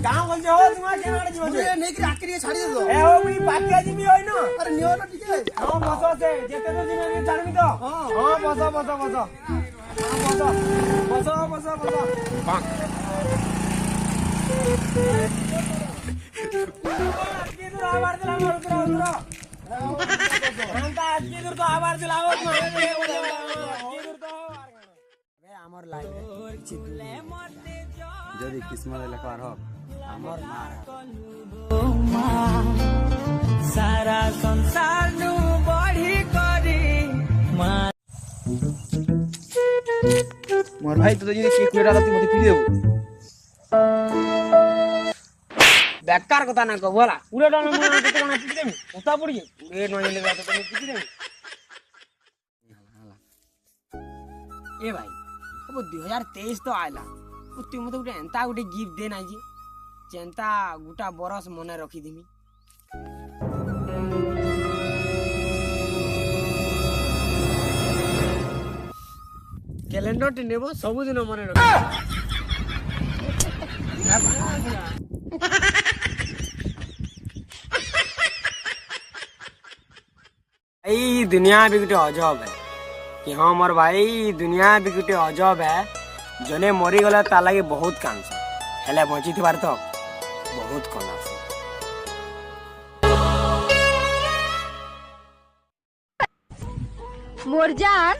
गाँव बोल जो तुम के मारे जीवन मुझे नहीं कि आखिरी छाड़ी दे दो ए हो मुई पाटिया जीवी होई न अरे नियो ना ठीक है हां बसो से जेते तो जीवन के जानमी तो हां बसो बसो बसो हां बसो बसो बसो बसो आजके दूर आवार दिला मोर उतरो उतरो अंता आजके दूर तो आवार दिला हो आजके दूर तो अबे हमर लाइफ रे किछि যদি কিসমত লেখার হোক हमर सारा संसार नु बढ़ी करी মোর ভাই তো যদি কি কইরা রাতি মতে ফিরে দেব बेकार कथा ना को बोला पूरे डाल में तो कना पिटी देमी उता पड़ी ए नय ले तो तुम पिटी देमी ए भाई अब 2023 तो आइला तू मते गुटे एंता गुटे गिफ्ट दे ना जी चेंता गुटा बरस मने रखी दिमी कैलेंडर टी नेबो सब दिन मने रखी ई दुनिया भी गुटे अजब है कि हाँ मोर भाई दुनिया भी गुटे अजब है जने मरी गला ता लागे बहुत कांस हेले बची थिबार तो बहुत कलास मुरजान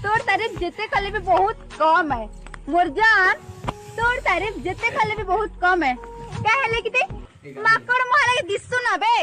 तोर तारीफ जिते कले भी बहुत कम है मुरजान तोर तारीफ जिते कले भी बहुत कम है क्या है लेकिन माकड़ मारे दिसु ना बे